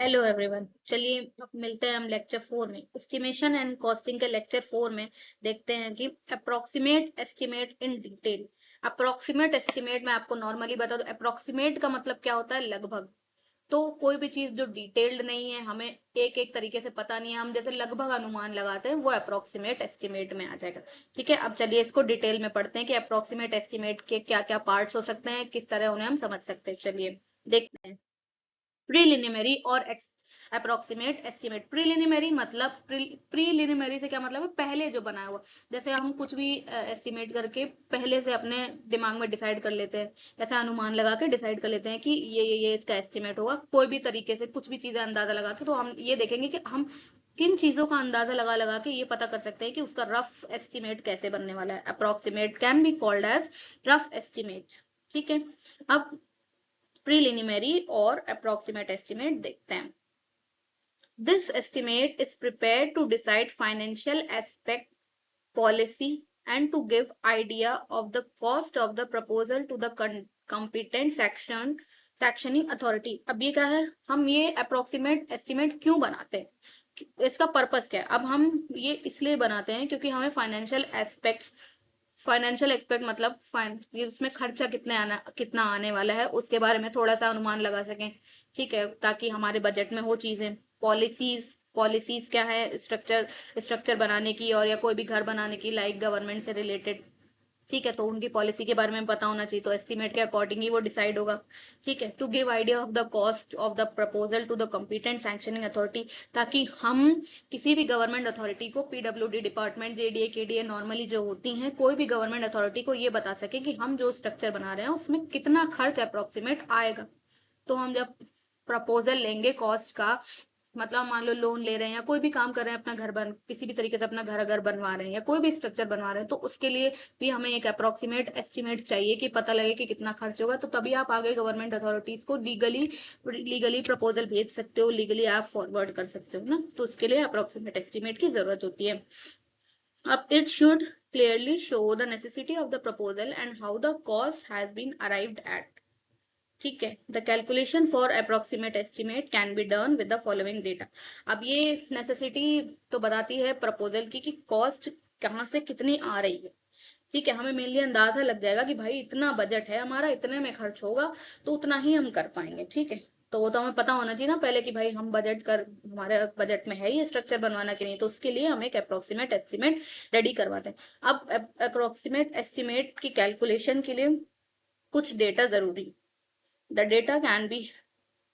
Hello everyone, चलिए अब मिलते हैं हम लेक्चर 4 में। एस्टिमेशन एंड कॉस्टिंग के लेक्चर 4 में देखते हैं कि approximate estimate in detail. Approximate estimate मैं आपको नॉर्मली बता दूं, अप्रोक्सीमेट का मतलब क्या होता है? लगभग। तो कोई भी चीज जो डिटेल्ड नहीं है, हमें एक एक तरीके से पता नहीं है, हम जैसे लगभग अनुमान लगाते हैं, वो अप्रोक्सीमेट एस्टिमेट में आ जाएगा। ठीक है, अब चलिए इसको डिटेल में पढ़ते हैं कि अप्रोक्सीमेट एस्टिमेट के क्या क्या पार्ट्स हो सकते हैं, किस तरह उन्हें हम समझ सकते हैं। चलिए देखते हैं। प्रीलिमिनरी और अप्रोक्सीमेट एस्टिमेट। प्रीलिमिनरी मतलब प्रीलिमिनरी से क्या मतलब है? पहले जो बनाया हुआ। जैसे हम कुछ भी एस्टिमेट करके पहले से अपने दिमाग में डिसाइड कर लेते हैं, ऐसा अनुमान लगा के डिसाइड कर लेते हैं कि ये इसका एस्टिमेट होगा। कोई भी तरीके से कुछ भी चीजें अंदाजा लगा के, तो हम ये देखेंगे कि हम किन चीजों का अंदाजा लगा लगा के ये पता कर सकते हैं कि उसका रफ एस्टिमेट कैसे बनने वाला है। Approximate can be called as rough estimate. ठीक है, अब प्रीलिमिनरी और अप्रोक्सीमेट एस्टिमेट देखते हैं। This estimate is prepared to decide financial aspect, policy, and to give idea of the cost of the proposal to the competent sectioning authority। अब ये क्या है? हम ये approximate estimate क्यों बनाते हैं? इसका पर्पस क्या है? अब हम ये इसलिए बनाते हैं क्योंकि हमें फाइनेंशियल एक्सपेक्ट मतलब ये उसमें खर्चा कितना आने वाला है, उसके बारे में थोड़ा सा अनुमान लगा सकें। ठीक है, ताकि हमारे बजट में हो चीजें। पॉलिसीज क्या है? स्ट्रक्चर बनाने की, और या कोई भी घर बनाने की, लाइक गवर्नमेंट से रिलेटेड। ठीक है, तो उनकी पॉलिसी के बारे में पता होना चाहिए, तो एस्टिमेट के अकॉर्डिंग ही वो डिसाइड होगा। ठीक है, to give idea of the cost of the proposal to the competent sanctioning authority, ताकि हम किसी भी गवर्नमेंट अथॉरिटी को, PWD department, JDA KDA normally जो होती हैं, कोई भी गवर्नमेंट अथॉरिटी को ये बता सके कि हम जो स्ट्रक्चर बना रहे हैं उसमें कितना खर्च अप्रोक्सीमेट आएगा। तो हम जब प्रपोजल लेंगे कॉस्ट का, मतलब मान लो लोन ले रहे हैं या कोई भी काम कर रहे हैं, अपना घर बन किसी भी तरीके से अपना घर अगर बनवा रहे हैं या कोई भी स्ट्रक्चर बनवा रहे हैं, तो उसके लिए भी हमें एक अप्रोक्सीमेट एस्टिमेट चाहिए कि पता लगे कि कितना खर्च होगा। तो तभी आप आगे गवर्नमेंट अथॉरिटीज को लीगली प्रपोजल भेज सकते हो, लीगली आप फॉरवर्ड कर सकते हो ना। तो उसके लिए अप्रोक्सीमेट एस्टिमेट की जरूरत होती है। अब it should clearly show the necessity of the proposal and how the cost has been arrived at। ठीक है, the calculation for approximate estimate can be done with the following data. अब ये necessity तो बताती है प्रपोजल की कि cost कहाँ से कितनी आ रही है। ठीक है, हमें मेनली अंदाजा लग जाएगा कि भाई इतना बजट है हमारा, इतने में खर्च होगा, तो उतना ही हम कर पाएंगे। ठीक है, तो वो तो हमें पता होना चाहिए ना पहले कि भाई हम बजट कर हमारे बजट में है ये स्ट्रक्चर बनवाना कि नहीं। तो उसके लिए हम एक अप्रोक्सीमेट एस्टिमेट रेडी करवाते हैं। अब अप्रोक्सीमेट एस्टिमेट की कैलकुलेशन के लिए कुछ डेटा जरूरी। The data can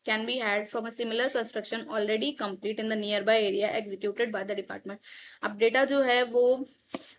be had from a similar construction already complete in the nearby area executed by the department। अब डेटा जो है वो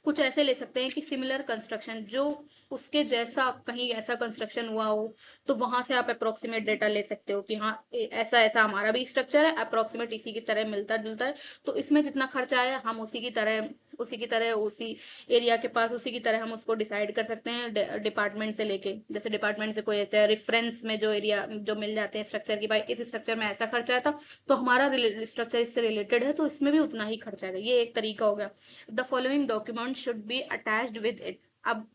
कुछ ऐसे ले सकते हैं कि सिमिलर कंस्ट्रक्शन, जो उसके जैसा कहीं ऐसा कंस्ट्रक्शन हुआ हो, तो वहां से आप अप्रोक्सीमेट डेटा ले सकते हो कि हाँ ऐसा ऐसा हमारा भी स्ट्रक्चर है, अप्रोक्सीमेट इसी की तरह मिलता जुलता है। तो इसमें जितना खर्चा आया हम उसी एरिया के पास उसी की तरह हम उसको डिसाइड कर सकते हैं, डिपार्टमेंट से लेके। जैसे डिपार्टमेंट से कोई ऐसे रेफरेंस में जो एरिया जो मिल जाते हैं स्ट्रक्चर की, भाई इस स्ट्रक्चर में ऐसा खर्चा आया था, तो हमारा स्ट्रक्चर इससे रिलेटेड है, तो इसमें भी उतना ही खर्चा आएगा। ये एक तरीका हो गया। The following document should be attached with it. अब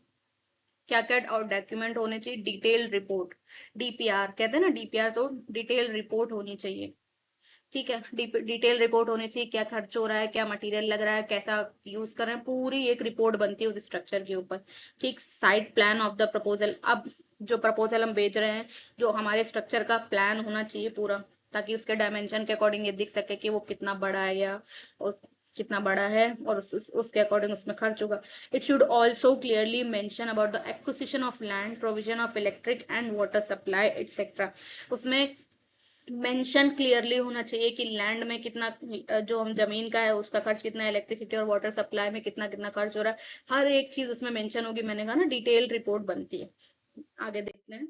क्या क्या और डॉक्यूमेंट होने चाहिए? डिटेल रिपोर्ट, डीपीआर कहते हैं ना, डीपीआर तो डिटेल रिपोर्ट होनी चाहिए। ठीक है, डिटेल रिपोर्ट होनी चाहिए, क्या खर्च हो रहा है, क्या मटेरियल लग रहा है, कैसा यूज कर रहे हैं, पूरी एक रिपोर्ट बनती है उस स्ट्रक्चर के ऊपर। ठीक, side plan of the proposal. अब जो प्रपोजल हम बेच रहे हैं, जो हमारे स्ट्रक्चर का प्लान होना चाहिए पूरा, ताकि उसके डायमेंशन के अकॉर्डिंग ये दिख सके कि वो कितना बड़ा है या कितना बड़ा है, और उसके अकॉर्डिंग उसमें खर्च होगा। It should also clearly mention about the acquisition of land, provision of electric and water supply etcetera. उसमें मेंशन क्लियरली होना चाहिए कि लैंड में कितना, जो हम जमीन का है उसका खर्च कितना है, इलेक्ट्रिसिटी और वाटर सप्लाई में कितना कितना खर्च हो रहा है, हर एक चीज उसमें मेंशन होगी। मैंने कहा ना, डिटेल रिपोर्ट बनती है। आगे देखते हैं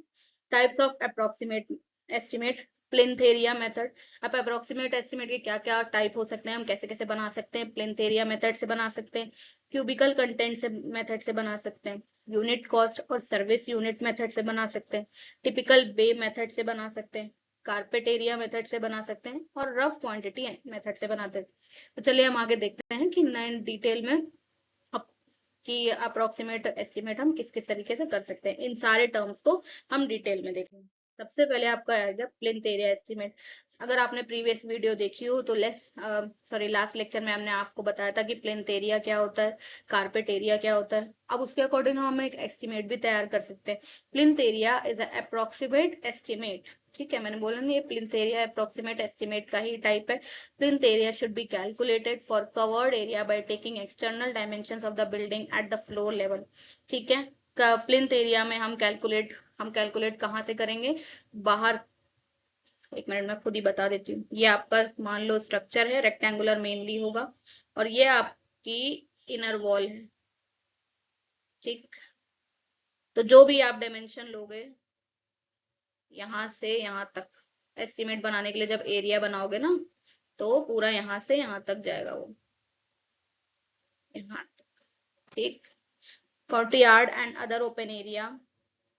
types of approximate estimate. Plinth area method. अब अप्रोक्सीमेट एस्टिमेट के क्या क्या टाइप हो सकते हैं, हम कैसे कैसे बना सकते हैं? प्लिंथ एरिया मेथड से बना सकते हैं, क्यूबिकल कंटेंट से मेथड से बना सकते हैं, यूनिट कॉस्ट और सर्विस यूनिट मेथड से बना सकते हैं, टिपिकल बे मेथड से बना सकते हैं, कारपेट एरिया मेथड से बना सकते हैं, और रफ क्वांटिटी मेथड से बनाते हैं। तो चलिए हम आगे देखते हैं कि नए डिटेल में अप- कि अप्रोक्सीमेट एस्टिमेट हम किस किस तरीके से कर सकते हैं। इन सारे टर्म्स को हम डिटेल में देखेंगे। सबसे पहले आपका आएगा प्लिंथ एरिया एस्टिमेट। अगर आपने प्रीवियस वीडियो देखी हो तो लास्ट लेक्चर में हमने आपको बताया था कि प्लिंथ एरिया क्या होता है, कारपेट एरिया क्या होता है। अब उसके अकॉर्डिंग हम एक एस्टिमेट भी तैयार कर सकते हैं। Plinth area is approximate estimate. ठीक है, मैंने बोला नहीं, ये प्लिंथ एरिया अप्रोक्सीमेट एस्टिमेट का ही टाइप है। Plinth area should be calculated for covered area by taking external dimensions of the building at the floor level. ठीक है, प्लिंथ एरिया में हम कैलकुलेट कहाँ से करेंगे? बाहर, एक मिनट में खुद ही बता देती हूँ। ये आपका मान लो स्ट्रक्चर है, रेक्टेंगुलर मेनली होगा, और ये आपकी इनर वॉल है। ठीक, तो जो भी आप डायमेंशन लोगे यहाँ से यहाँ तक, एस्टिमेट बनाने के लिए जब एरिया बनाओगे ना, तो पूरा यहाँ से यहाँ तक जाएगा वो, यहाँ तक। ठीक, 40 yard and other open area,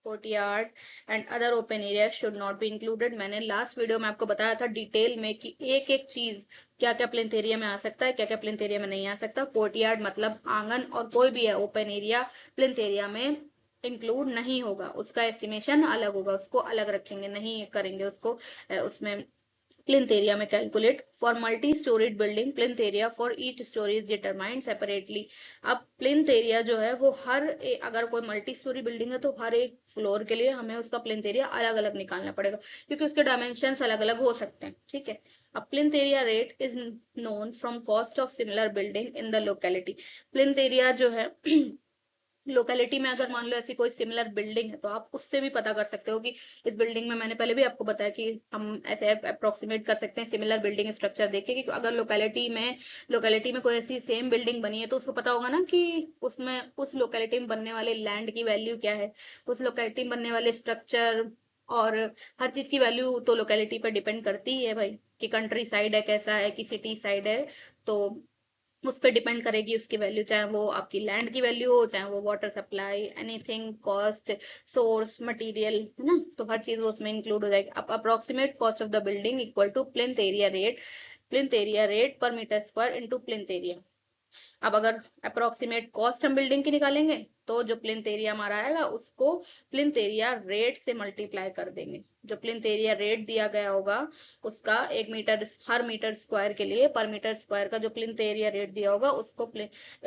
40 yard and other open area should not be included. मैंने लास्ट वीडियो में आपको बताया था डिटेल में कि एक एक चीज क्या क्या प्लिंथ एरिया में आ सकता है, क्या क्या प्लिंथ एरिया में नहीं आ सकता। 40 यार्ड मतलब आंगन और कोई भी है ओपन एरिया प्लिंथ एरिया में इंक्लूड नहीं होगा, उसका एस्टिमेशन अलग होगा, उसको अलग रखेंगे, नहीं करेंगे उसको उसमें plinth area में calculate. For multi storeyed building plinth area for each story is determined separately. अब प्लिंथ एरिया जो है वो अगर कोई मल्टी स्टोरी बिल्डिंग है तो हर एक फ्लोर के लिए हमें उसका प्लिंथ एरिया अलग अलग निकालना पड़ेगा, क्योंकि उसके डायमेंशन अलग अलग हो सकते हैं। ठीक है, अब plinth area rate is known from cost of similar building in the locality. Plinth area जो है लोकेलिटी में अगर मान लो ऐसी कोई सिमिलर बिल्डिंग है तो आप उससे भी पता कर सकते हो कि इस बिल्डिंग में, मैंने पहले भी आपको बताया कि हम ऐसे अप्रोक्सीमेट कर सकते हैं सिमिलर बिल्डिंग स्ट्रक्चर देख के कि अगर लोकेलिटी में कोई ऐसी सेम बिल्डिंग बनी है तो उसको पता होगा ना कि उसमें उस लोकेलिटी में बनने वाले लैंड की वैल्यू क्या है, उस लोकेलिटी में बनने वाले स्ट्रक्चर और हर चीज की वैल्यू तो लोकेलिटी पर डिपेंड करती ही है भाई, कि कंट्री साइड है कैसा है, कि सिटी साइड है, तो उस पर डिपेंड करेगी उसकी वैल्यू, चाहे वो आपकी लैंड की वैल्यू हो, चाहे वो water supply, anything, cost, source, material, है ना, तो हर चीज वो उसमें इंक्लूड हो जाएगी। अब approximate cost of the building equal to plinth area rate per metre square into plinth area. अब अगर अप्रोक्सीमेट कॉस्ट हम बिल्डिंग की निकालेंगे तो जो प्लिंथ एरिया हमारा आएगा उसको प्लिंथ एरिया रेट से मल्टीप्लाई कर देंगे। जो प्लिंथ एरिया रेट दिया गया होगा उसका हर मीटर स्क्वायर के लिए, पर मीटर स्क्वायर का जो प्लिंथ एरिया रेट दिया होगा उसको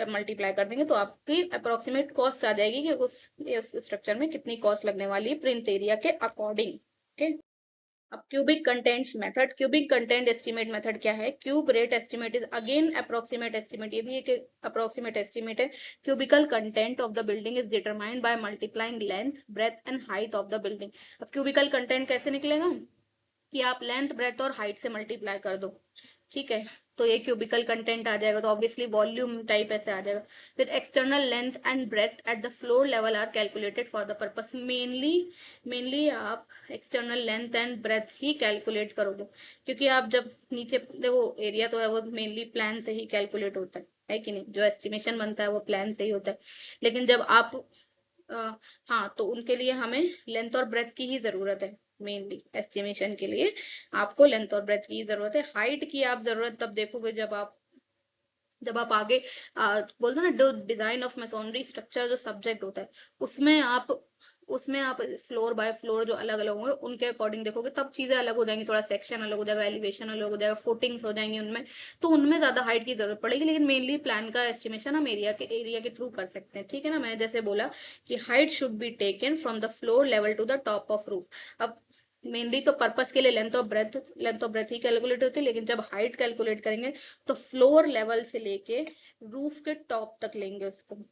मल्टीप्लाई कर देंगे, तो आपकी अप्रोक्सीमेट कॉस्ट आ जाएगी कि उस स्ट्रक्चर में कितनी कॉस्ट लगने वाली है प्लिंथ एरिया के अकॉर्डिंग। ओके, अब cubic contents method, cubic content estimate method क्या है? Cube rate estimate is again approximate estimate, ये भी एक अप्रोक्सीमेट एस्टिमेट है। Cubical content of the building is determined by multiplying length, breadth and height of the building. अब cubical content कैसे निकलेगा? कि आप लेंथ, ब्रेथ और हाइट से मल्टीप्लाई कर दो। ठीक है, तो ये क्यूबिकल कंटेंट आ जाएगा, तो ऑब्वियसली वॉल्यूम टाइप ऐसे आ जाएगा। फिर external length and breadth at the floor level are calculated for the purpose. Mainly आप एक्सटर्नल लेंथ एंड ब्रेथ ही कैलकुलेट करोगे, क्योंकि आप जब नीचे देखो एरिया तो है वो मेनली प्लान से ही कैलकुलेट होता है कि नहीं? जो एस्टिमेशन बनता है वो प्लान से ही होता है, लेकिन जब आप अ, हाँ, तो उनके लिए हमें लेंथ और ब्रेथ की ही जरूरत है। मेनली एस्टिमेशन के लिए आपको लेंथ और ब्रेथ की ही जरूरत है, हाइट की आप जरूरत तब देखोगे जब आप आगे बोलते हो ना, जो डिजाइन ऑफ मैसोनरी स्ट्रक्चर जो सब्जेक्ट होता है उसमें आप फ्लोर बाय फ्लोर जो अलग अलग होंगे उनके अकॉर्डिंग देखोगे, तब चीजें अलग हो जाएंगी, थोड़ा सेक्शन अलग हो जाएगा, एलिवेशन अलग हो जाएगा, फुटिंग्स हो जाएंगी उनमें, तो उनमें ज्यादा हाइट की जरूरत पड़ेगी, लेकिन मेनली प्लान का एस्टिमेशन हम एरिया के थ्रू कर सकते हैं। ठीक है ना, मैं जैसे बोला कि height should be taken from the floor level to the top of roof. अब मेनली तो पर्पस के लिए लेंथ ऑफ ब्रेथ ही कैलकुलेट होती है, लेकिन जब हाइट कैलकुलेट करेंगे तो फ्लोर लेवल से लेके रूफ के टॉप तक लेंगे उसको।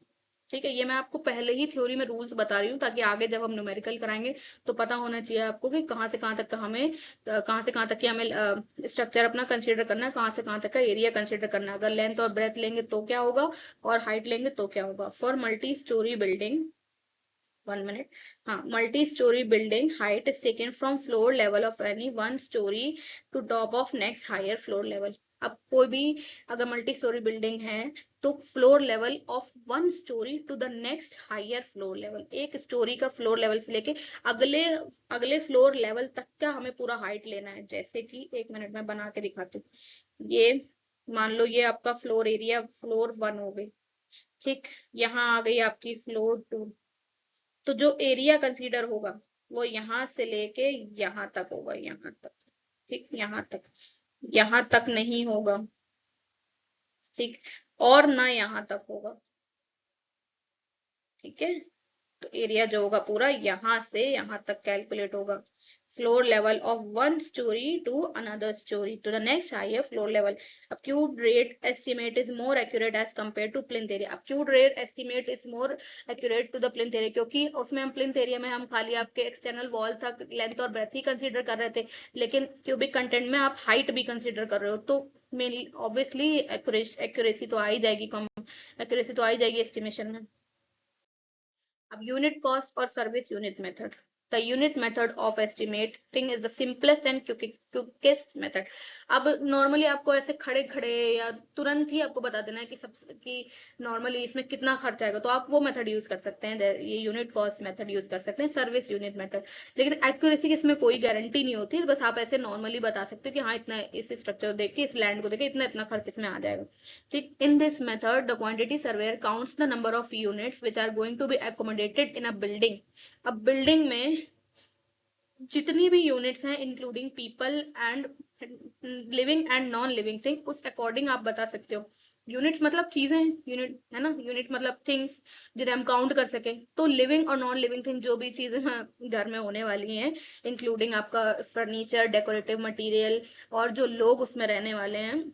ठीक है, ये मैं आपको पहले ही थ्योरी में रूल्स बता रही हूँ ताकि आगे जब हम न्यूमेरिकल कराएंगे तो पता होना चाहिए आपको कि कहाँ से कहाँ तक का हमें कहाँ से कहाँ तक की हमें स्ट्रक्चर अपना कंसीडर करना है, कहाँ से कहाँ तक का एरिया कंसीडर करना है। अगर लेंथ और ब्रेथ लेंगे तो क्या होगा और हाइट लेंगे तो क्या होगा। For multi storey building, 1 minute, हाँ, multi storey building height is taken from floor level of any one storey to top of next higher floor level. अब कोई भी अगर मल्टी स्टोरी बिल्डिंग है तो floor level of one storey to the next higher floor level, एक storey का floor level से लेके अगले अगले फ्लोर लेवल तक का हमें पूरा हाइट लेना है। जैसे कि 1 मिनट में बना के दिखाती हूँ। ये मान लो ये आपका फ्लोर एरिया फ्लोर 1 हो गई। ठीक, यहाँ आ गई आपकी फ्लोर 2, तो जो एरिया कंसीडर होगा वो यहाँ से लेके यहाँ तक होगा, यहाँ तक। ठीक, यहाँ तक नहीं होगा। ठीक, और ना यहाँ तक होगा। ठीक है, तो एरिया जो होगा पूरा यहाँ से यहाँ तक कैलकुलेट होगा। Floor level of one storey to another storey to the next higher floor level. Acute rate estimate is more accurate as compare to plinth area. Acute rate estimate is more accurate to the plinth area, क्योंकि उसमें हम plinth area में हम खाली आपके external wall तक length और breadth ही कंसीडर कर रहे थे, लेकिन क्यूबिक कंटेंट में आप हाइट भी कंसीडर कर रहे हो, तो मेनली ऑब्वियसली एक्यूरेसी तो आ ही जाएगी, कम एक्यूरेसी तो आ ही जाएगी एस्टिमेशन में। अब यूनिट कॉस्ट और service unit method. The unit method of estimating is the simplest and quickest method. अब नॉर्मली आपको ऐसे खड़े खड़े या तुरंत ही आपको बता देना है कि सब कि नॉर्मली इसमें कितना खर्च आएगा, तो आप वो मेथड यूज कर सकते हैं, ये यूनिट कॉस्ट मेथड यूज कर सकते हैं, सर्विस यूनिट मेथड। लेकिन एक्यूरेसी की इसमें कोई गारंटी नहीं होती, बस आप ऐसे नॉर्मली बता सकते हो कि हाँ इतना, इस स्ट्रक्चर को देख के, इस लैंड को देख के इतना इतना खर्च इसमें आ जाएगा। ठीक, in this method the quantity surveyor counts the number of units which are going to be accommodated in a building। अब बिल्डिंग में जितनी भी यूनिट्स हैं including people and living and non living thing, उस अकॉर्डिंग आप बता सकते हो। यूनिट्स मतलब चीजें, यूनिट है ना, यूनिट मतलब थिंग्स जिन्हें हम काउंट कर सके। तो लिविंग और नॉन लिविंग थिंग जो भी चीजें घर में होने वाली हैं, इंक्लूडिंग आपका फर्नीचर, डेकोरेटिव मटेरियल, और जो लोग उसमें रहने वाले हैं,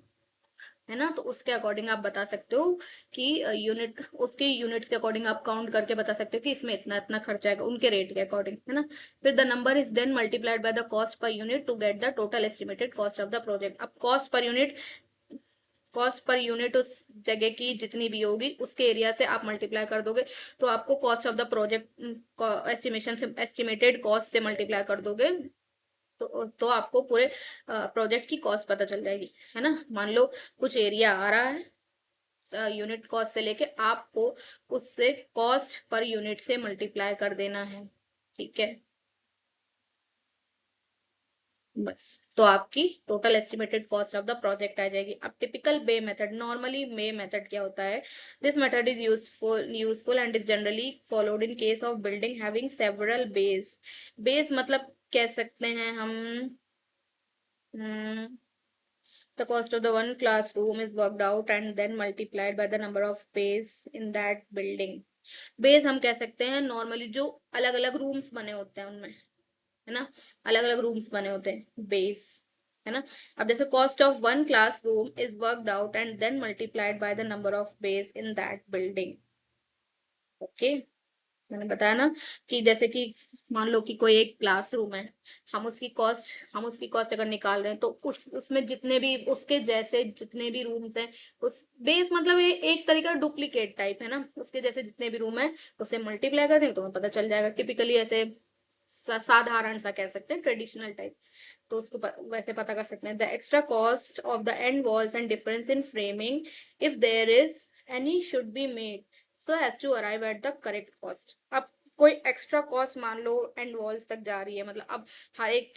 है ना, तो उसके अकॉर्डिंग आप बता सकते हो कि यूनिट, उसके यूनिट्स के अकॉर्डिंग आप काउंट करके बता सकते हो कि इसमें इतना इतना खर्चा आएगा उनके रेट के अकॉर्डिंग, है ना। फिर the number is then multiplied by the cost per unit to get the total estimated cost of the project. अब कॉस्ट पर यूनिट उस जगह की जितनी भी होगी उसके एरिया से आप मल्टीप्लाई कर दोगे, तो आपको cost of the project estimation से, एस्टिमेटेड कॉस्ट से मल्टीप्लाई कर दोगे, तो आपको पूरे प्रोजेक्ट की कॉस्ट पता चल जाएगी, है ना। मान लो कुछ एरिया आ रहा है, यूनिट कॉस्ट से लेके आपको उससे कॉस्ट पर यूनिट से मल्टीप्लाई कर देना है। ठीक है, बस, तो आपकी total estimated cost of the project आ जाएगी। अब typical bay method, normally bay method क्या होता है? This method is useful and is generally followed in case of building having several bays. Bays मतलब कह सकते हैं हम, the cost of the one classroom is worked out and then multiplied by the number of bays in that building। Base हम कह सकते हैं normally जो अलग अलग रूम्स बने होते हैं उनमें, है ना, अलग अलग रूम्स बने होते हैं, बेस, है ना। अब जैसे cost of one classroom is worked out and then multiplied by the number of bays in that building. Okay, मैंने बताया ना कि जैसे कि मान लो कि कोई एक क्लासरूम है, हम उसकी कॉस्ट अगर निकाल रहे हैं, तो उसमें जितने भी उसके जैसे जितने भी रूम्स हैं, उस बेस मतलब ये एक तरीका डुप्लीकेट टाइप है ना, उसके जैसे जितने भी रूम है उसे मल्टीप्लाई कर देंगे तो हमें पता चल जाएगा। टिपिकली ऐसे साधारण सा कह सकते हैं, ट्रेडिशनल टाइप, तो उसको वैसे पता कर सकते हैं। The extra cost of the end walls and difference in framing if there is any should be made so as to arrive at the correct cost. अब कोई एक्स्ट्रा कॉस्ट मान लो एंड वॉल्स तक जा रही है, मतलब अब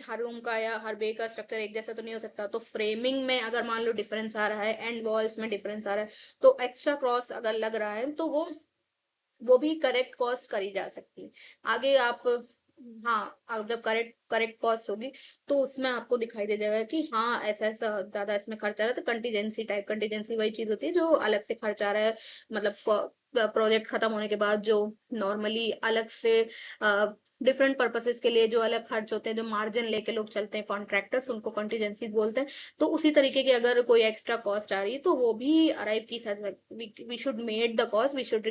हर रूम का या हर बे का स्ट्रक्चर एक जैसा तो नहीं हो सकता, तो फ्रेमिंग में अगर मान लो डिफरेंस आ रहा है, एंड वॉल्स में डिफरेंस आ रहा है, तो एक्स्ट्रा कॉस्ट अगर लग रहा है तो वो भी करेक्ट कॉस्ट करी जा सकती है। आगे आप, हाँ, अब जब करेक्ट करेक्ट कॉस्ट होगी तो उसमें आपको दिखाई दे जाएगा कि हाँ ऐसा ऐसा ज्यादा इसमें खर्च आ रहा है, तो कंटीजेंसी टाइप, कंटीजेंसी वही चीज होती है जो अलग से खर्च आ रहा है, मतलब प्रोजेक्ट खत्म होने के बाद जो नॉर्मली अलग से डिफरेंट पर्पसेस के लिए जो अलग खर्च होते हैं, जो मार्जिन लेके लोग चलते हैं कॉन्ट्रैक्टर्स, उनको कंटीजेंसी बोलते हैं। तो उसी तरीके की अगर कोई एक्स्ट्रा कॉस्ट आ रही है तो वो भी अराइव की सकती, we should made the cost, we should,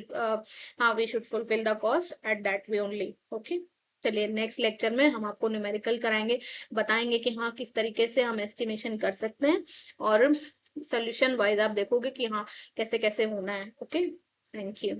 हाँ, we should fulfil the cost at that way only. Okay, चलिए नेक्स्ट लेक्चर में हम आपको न्यूमेरिकल कराएंगे, बताएंगे कि हाँ किस तरीके से हम एस्टिमेशन कर सकते हैं, और सोल्यूशन वाइज आप देखोगे कि हाँ कैसे कैसे होना है। Okay, thank you.